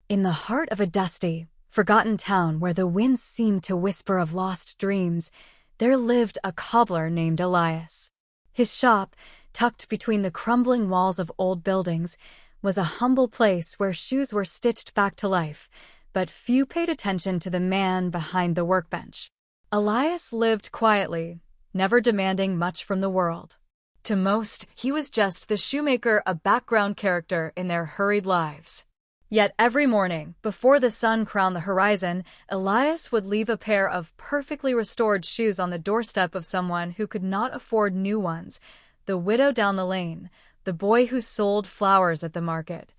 In the heart of a dusty, forgotten town where the winds seemed to whisper of lost dreams, there lived a cobbler named Elias. His shop, tucked between the crumbling walls of old buildings, was a humble place where shoes were stitched back to life, but few paid attention to the man behind the workbench. Elias lived quietly, never demanding much from the world. To most, he was just the shoemaker, a background character in their hurried lives. Yet every morning, before the sun crowned the horizon, Elias would leave a pair of perfectly restored shoes on the doorstep of someone who could not afford new ones: the widow down the lane, the boy who sold flowers at the market,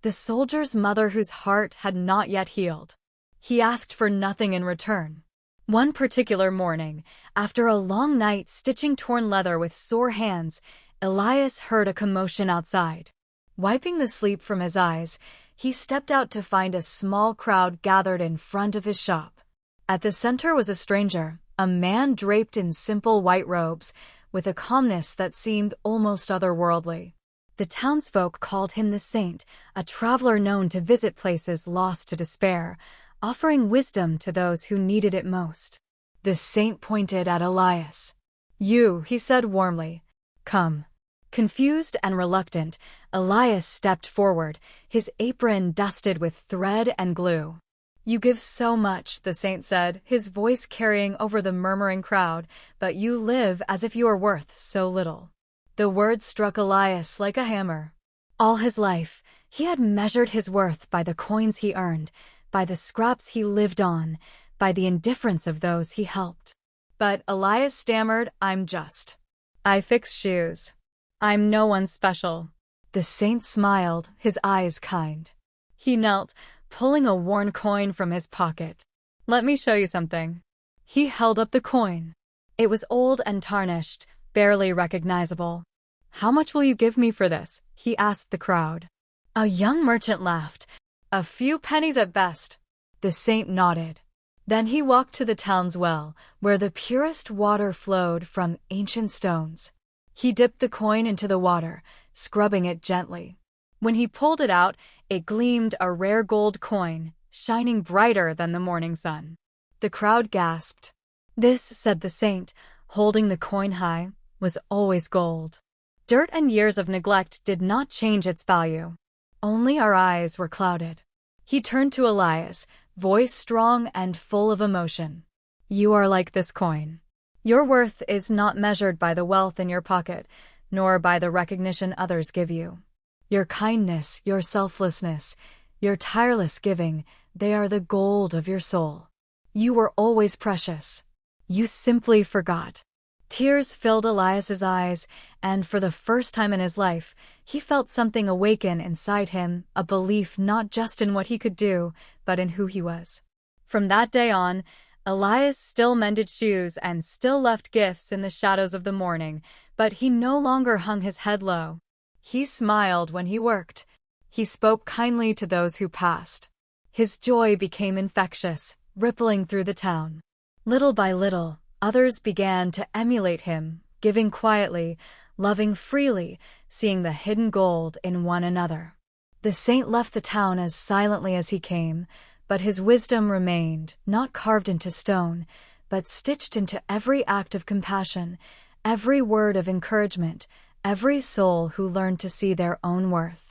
the soldier's mother whose heart had not yet healed. He asked for nothing in return. One particular morning, after a long night stitching torn leather with sore hands, Elias heard a commotion outside. Wiping the sleep from his eyes, he stepped out to find a small crowd gathered in front of his shop. At the center was a stranger, a man draped in simple white robes, with a calmness that seemed almost otherworldly. The townsfolk called him the Saint, a traveler known to visit places lost to despair, offering wisdom to those who needed it most. The Saint pointed at Elias. "You," he said warmly. "Come." Confused and reluctant, Elias stepped forward, his apron dusted with thread and glue. "You give so much," the Saint said, his voice carrying over the murmuring crowd, "but you live as if you are worth so little." The words struck Elias like a hammer. All his life, he had measured his worth by the coins he earned, by the scraps he lived on, by the indifference of those he helped. But Elias stammered, I fix shoes. I'm no one special." The Saint smiled, his eyes kind. He knelt, pulling a worn coin from his pocket. "Let me show you something." He held up the coin. It was old and tarnished, barely recognizable. "How much will you give me for this?" he asked the crowd. A young merchant laughed. "A few pennies at best." The Saint nodded. Then he walked to the town's well, where the purest water flowed from ancient stones. He dipped the coin into the water, scrubbing it gently. When he pulled it out, it gleamed, a rare gold coin, shining brighter than the morning sun. The crowd gasped. "This," said the Saint, holding the coin high, "was always gold." Dirt and years of neglect did not change its value. Only our eyes were clouded. He turned to Elias, voice strong and full of emotion. "You are like this coin. Your worth is not measured by the wealth in your pocket, nor by the recognition others give you. Your kindness, your selflessness, your tireless giving, they are the gold of your soul. You were always precious. You simply forgot." Tears filled Elias's eyes, and for the first time in his life, he felt something awaken inside him, a belief not just in what he could do, but in who he was. From that day on, Elias still mended shoes and still left gifts in the shadows of the morning, but he no longer hung his head low. He smiled when he worked. He spoke kindly to those who passed. His joy became infectious, rippling through the town. Little by little, others began to emulate him, giving quietly, loving freely, seeing the hidden gold in one another. The Saint left the town as silently as he came, but his wisdom remained, not carved into stone, but stitched into every act of compassion, every word of encouragement, every soul who learned to see their own worth.